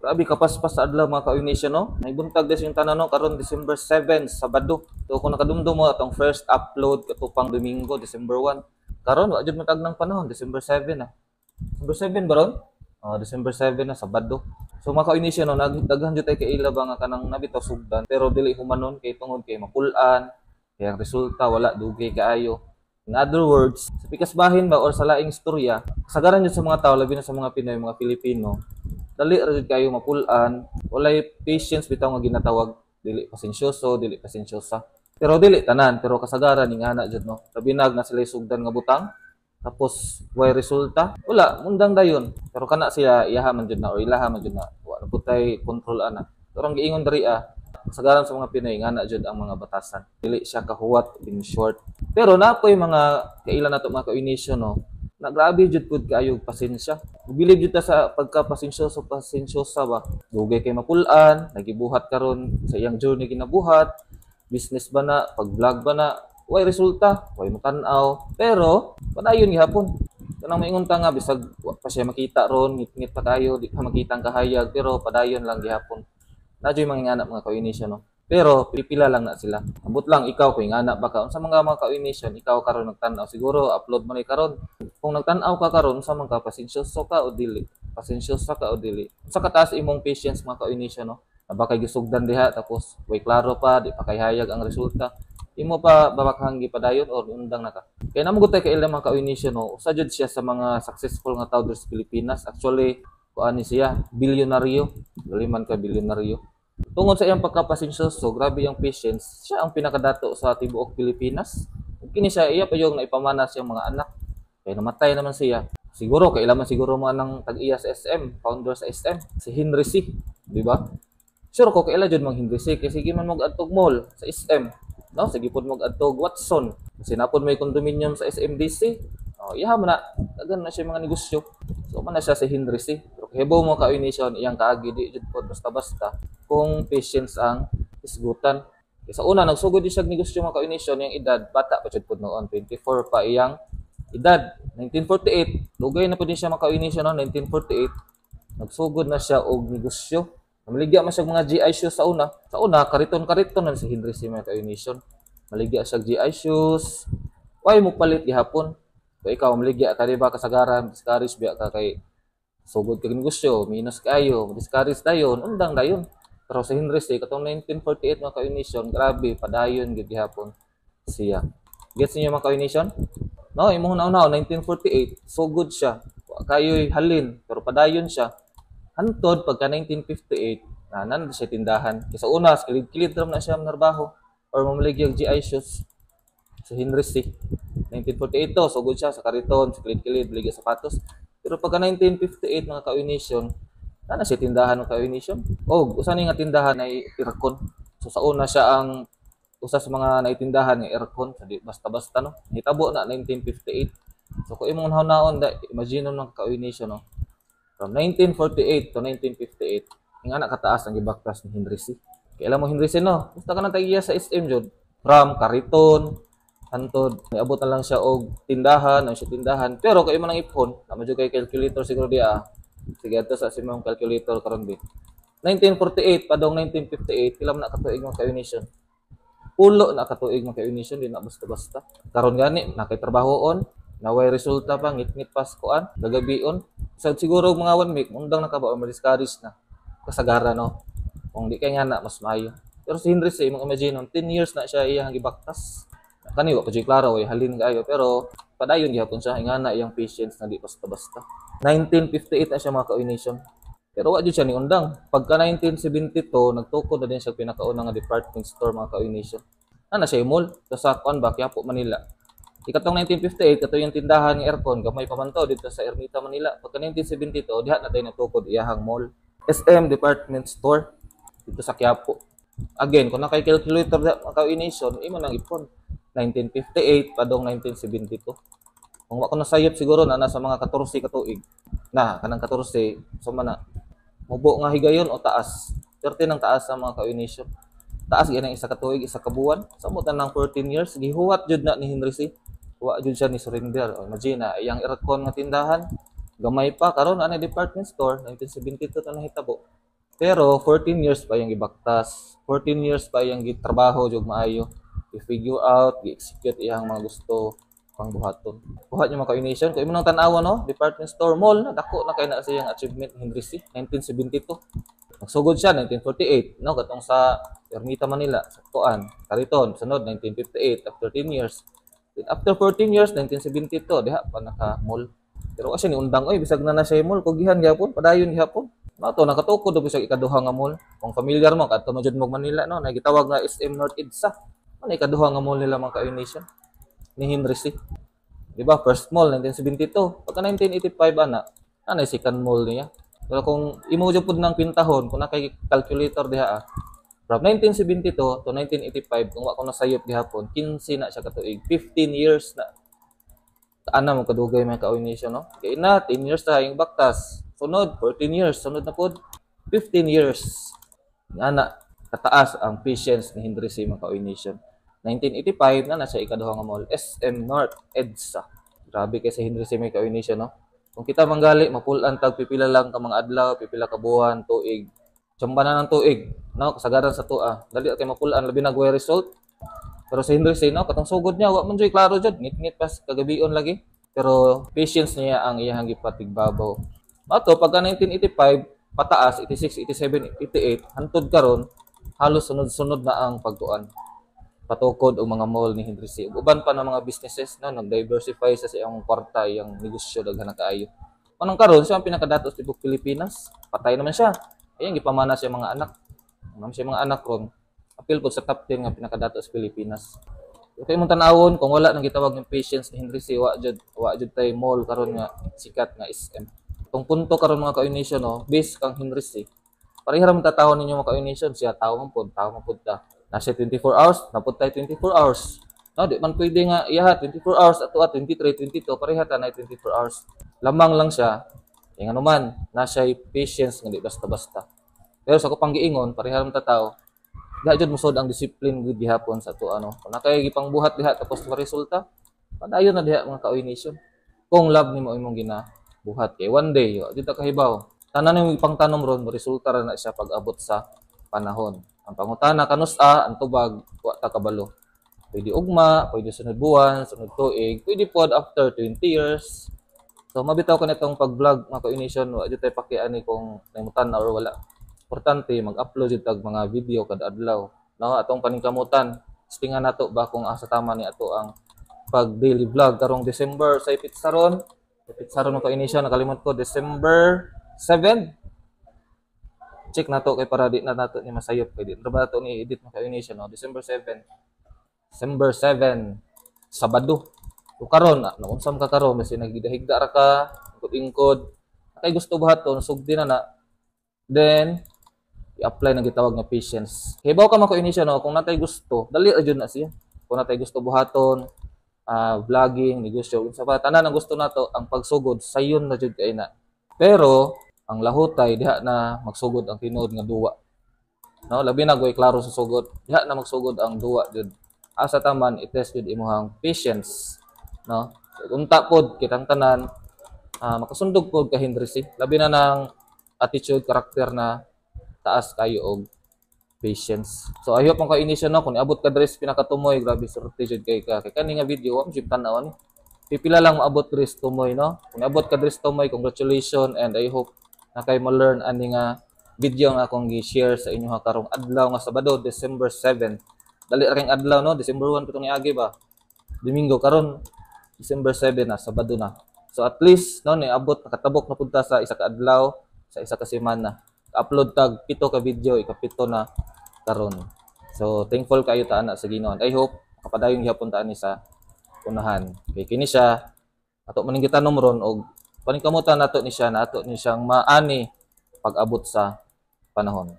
Grabe kapaspas sa adlaw mga ka-Ignition no. Naibuntag des yung tanan no karon December 7, Sabado. So kung nakadumdum mo atong first upload katupang Domingo, December 1. Karon wa jud matag ng panahon, December 7 na. December 7 ba ron? December 7 na Sabado. So mga ka-Ignition no, nagdaghan jud tay kay ila ba nga kanang nabitaw sugdan pero dili humanon kay tungod kay mapulan. Kaya ang resulta wala dugay kaayo. In other words, sa pikas bahin ba or sa laing istorya, kasagaran yun sa mga tao, labi na sa mga Pinoy, mga Pilipino, dali ra jud kayo mapulan, walay patience bitaw nga ginatawag, dili pasensyoso, dili pasensyosa. Pero dili tanan, pero kasagaran ning ana jud no. Kabinag na sila sugdan nga butang, tapos way resulta, wala mundang dayon. Pero kana sila iyaha man jud na or ilaha man jud na, wala putay control ana. Pero ang giingon diri kasagaran sa mga Pinoy nga na jud ang mga batasan. Dili siya kahuwat in short. Pero napoy mga kailan nato mga ka-Ignition no. Nagrabe jud pud kaayo pasensya. Bilib jud ta sa pasensyosa ba. Dugay kay mapulan, nagibuhat karon sa iyang journey ginabuhat. Business ba na, pag-vlog ba na, way resulta, way matan-aw. Pero padayon gihapon. Kanang maingon ta nga bisag pa siya makita ron, ngit-ngit pa tayo, di pa makita ang kahayag, pero padayon lang gihapon. Nadyo'y mga ingana mga ka-Ignition no. Pero pipila lang na sila. Ambot lang ikaw kung ingana ba ka unsa mga ka-Ignition ikaw karon nagtan-aw siguro upload man karon. Kung nagtan-aw ka karon unsa man ka pasensyoso ka o dili? Pasensyoso ka o dili? Unsa ka taas imong patience mga ka-Ignition no? Aba kay gisugdan diha tapos way klaro pa di pa kay hayag ang resulta. Imo pa babakhang gipadayon or undang na ka. Kaya namugod tay kay ilang mga ka-Ignition no. Usa jud siya sa mga successful nga tawo sa Pilipinas. Actually kuan siya, bilyonaryo. Dili man ka bilyonaryo. Tungod sa iyang pagkapasensyoso, grabe yung patience, siya ang pinakadato sa tibuok Pilipinas. Kini siya iya pa yung naipamana siyang mga anak. Kaya namatay naman siya. Siguro kailan man siguro mo anang tag-iya sa SM, founder sa SM, si Henry C, di ba? Sure ko kailan jud mang Henry C, kasi sige man mag-adtog mall sa SM. No, sige pud mag-adtog Watson. Kasi napon may condominium sa SMDC. Iya man na dagan na siya mga negosyo. So man na siya si Henry C. Pero hibaw mo ka-Ignition iyang kaagi di jud pod basta-basta kung patience ang isgutan. Sa una nagsugod di siya negosyo mga ka-Ignition yung edad bata pa jud pod noon 24 pa iyang edad 1948 lugay na pud siya mga ka-Ignition no 1948 nagsugod na siya og negosyo. Maligya man siya mga GI shoes sa una. Sa una kariton-kariton na si Henry C mga ka-Ignition. Maligya siya GI shoes. Why mo palit gihapon? So ikaw maligya ka diba kasagaran, discourage biya ka kay sugod ka negosyo, minus kayo, discourage dayon, undang dayon. Pero sa Henry C katong 1948 mga ka-Ignition, grabe padayon gid gihapon siya. Gets niyo mga ka-Ignition? No, imong nauna 1948, sugod siya. Kayo'y halin, pero padayon siya. Hantod pagka 1958, nan siya tindahan. Kaysa una, kilid-kilid ram na siya narbaho or mamaligya GI shoes sa Henry C. 1948 to, sugod siya sa kariton, sa kilid-kilid, ligya sapatos. Pero pagka 1958 mga ka-Ignition, na siya tindahan ng ka-Ignition. Usa ni nga tindahan ay aircon. So sa una siya ang usa sa mga naitindahan ng aircon, basta-basta no. Hitabo na 1958. So kung imong naon imagine ng ka-Ignition no. From 1948 to 1958, ang anak kataas ang gibaktas ni Henry C. Kailan mo Henry C no? Basta ka nang tagiya sa SM jud. From kariton hantod niabot na lang siya og tindahan, ang siya tindahan. Pero kay man ang ipon, na kay calculator siguro dia. Sige ato sa simong calculator karon bi. 1948 padong 1958 kila man nakatuig mga ka-Ignition. Pulo na katuig mga ka-Ignition di na basta-basta. Karon gani nakay-trabahoon, naway resulta pa ngit-ngit paskuan, gagabion. So siguro mga 1 week undang na ka ba o ma-discourage na. Kasagara no. Kung di kay nga na mas maayo. Pero si Henry C, imong imagine 10 years na siya iyang gibaktas. Kani wa pa jud klaro way halin kaayo pero padayon gihapon siya ingana iyang patience na di basta-basta. 1958 na siya mga ka-Ignition. Pero wa jud siya ni undang. Pagka 1972 nagtukod na din siya pinakauna nga department store mga ka-Ignition. Na siya mall sa kuan ba Quiapo, Manila. Ikatong 1958 kato yung tindahan ng aircon gamay pa man to dito sa Ermita, Manila. Pagka 1972 diha na tayo natukod iyahang mall. SM department store dito sa Quiapo. Again, kung nakay-calculator mga ka-Ignition, imo nang ipon. 1958 padong 1972. Kung wa ko nasayop siguro na nasa mga 14 katuig. Na kanang 14 suma na. Mubo nga higayon o taas. 30 ng taas sa mga ka-Ignition. Taas gyud ang isa katuig, isa ka buwan. Samot na ng 14 years gihuwat jud na ni Henry C. Wa jud siya ni surrender. Imagine na iyang aircon nga tindahan gamay pa karon ana department store 1972 na nahitabo. Pero 14 years pa yung gibaktas. 14 years pa yung gitrabaho jud maayo. I-figure out, i-execute iyang mga gusto pang buhaton. Buhat yung mga ka-Unation. Kung imo nang tan-awa no, department store mall na dako na kay na sa iyang achievement ni Henry C. 1972. Nagsugod siya 1948 no katong sa Ermita Manila sa Tuan. Kariton sunod 1958 after 10 years. Then after 14 years 1972 diha pa naka-mall. Pero kasi ni undang oy bisag na siya mall kugihan gyapon padayon gyapon. Nato nakatukod og bisag ikaduha nga mall. Kung familiar mo kadto mo jud mo Manila no, nagitawag nga SM North EDSA. Ano ikaduha nga mall nila mga ka-Unation ni Henry C. Di ba? First mall 1972. Pagka 1985 ana, ano second mall niya. Pero kung imo jud pud nang pintahon, kung nakay calculator diha from 1972 to 1985 kung wa ko nasayop gihapon, 15 na siya katuig. 15 years na. Ana mo kadugay mga ka-Unation no. Kay na 10 years na yung baktas. Sunod 14 years, sunod na pud 15 years. Ana kataas ang patience ni Henry C. mga ka-Unation. 1985 na nasa ikaduha nga mall, SM North EDSA. Grabe kay si Henry C. mga ka-Unation no. Kung kita manggali, mapulan tag pipila lang ka mga adlaw, pipila ka buwan, tuig. Tsamba na ng tuig, no? Kasagaran sa tua. Dali kay mapulan labi na way result. Pero si Henry C. no, katong sugod niya, wa man joy klaro jud, ngit-ngit pas kagabion lagi. Pero patience niya ang iyang gipatigbabaw. Ato pagka 1985 pataas 86, 87, 88 hantod karon halos sunod-sunod na ang pagtuan. Patukod og mga mall ni Henry C. Uban pa ng mga businesses no nag-diversify sa iyang kwarta, iyang negosyo daghan na kaayo. Manang karon siya ang pinakadatos tibok Pilipinas. Patay naman siya. Ayang gipamana siya mga anak. Naman siya mga anak ron. Apil po sa top 10 nga pinakadatos Pilipinas. Okay mong tanawon kung wala nang gitawag ng patience ni Henry C. Wa jud tay mall karon nga sikat nga SM. Itong punto karon mga ka-Unation no, based kang Henry C. Parehara man tatawon ninyo mga ka-Unation siya tawo man pud ta. Nasa 24 hours, napuntay 24 hours. No, di man pwede nga iyaha 24 hours ato at 23, 22 pareha ta na 24 hours. Lamang lang siya. Kaya nga naman, nasa patience nga di basta-basta. Pero sa kupang giingon, pareha man ta tao. Di jud musod ang discipline gud gihapon sa to ano. Kung nakay gipang buhat diha tapos resulta, padayon na diha mga ka-Unation. Kung love nimo imong ginabuhat kay one day, di ta kahibaw. Tanan yung ipangtanom ron, resulta ra na siya pag abot sa panahon. Ang pangutana kanusa ang tubag wa ta kabalo. Pwede ugma, pwede sunod buwan, sunod tuig, pwede pod after 20 years. So mabitaw ka nitong pag-vlog mga ka-Unation, wa jud tay pakiani kung nahimutan na or wala. Importante mag-upload jud tag mga video kada adlaw. No, atong paningkamutan, istingan nato ba kung asa tama ni ato ang pag daily vlog karong December sa ipitsaron. Ipitsaron mga ka-Unation nakalimot ko December 7. Check nato kay para di na nato ni masayop kay di ra nato ni edit mga ka-Unation no December 7. December 7 Sabado. O karon naunsam ka karon basi nagidahigda ra ka ingkod kay gusto buhaton sugdi na then i-apply na gitawag nga patience. Hibaw ka mga ka-Unation no kung natay gusto dali ra jud na siya. Kung natay gusto buhaton vlogging, negosyo, unsa pa tanan ang gusto nato ang pagsugod sayon na jud kay na. Pero ang lahutay diha na magsugod ang tinuod nga duwa. No, labi na goy klaro sa sugod. Diha na magsugod ang duwa jud. Asa taman i-test jud imong patience, no? So, unta pod kitang tanan makasundog pod ka Henry C. Labi na ng attitude, karakter na taas kayo og patience. So I hope ang ka-Unation no kung niabot ka dres pinakatumoy grabe sorte jud kay ka. Kay kani nga video wa mo tan-awon. Pipila lang maabot dres tumoy no. Kung niabot ka dres tumoy, congratulations and I hope na kay mo-learn ani nga video nga akong gi-share sa inyo karong adlaw nga Sabado, December 7. Dali ring adlaw no, December 1 pitong iagi ba. Domingo karon December 7 na, Sabado na. So at least no niabot nakatabok na punta sa isa ka adlaw, sa isa ka semana. Upload tag 7 ka video, ikapito na karon. So thankful kayo ta ana sa Ginoo. I hope kapadayon gyapon ta ani sa unahan. Kay kini siya ato maning gitanom ron og paningkamutan nato ni siya na ato ni siyang maani pag-abot sa panahon.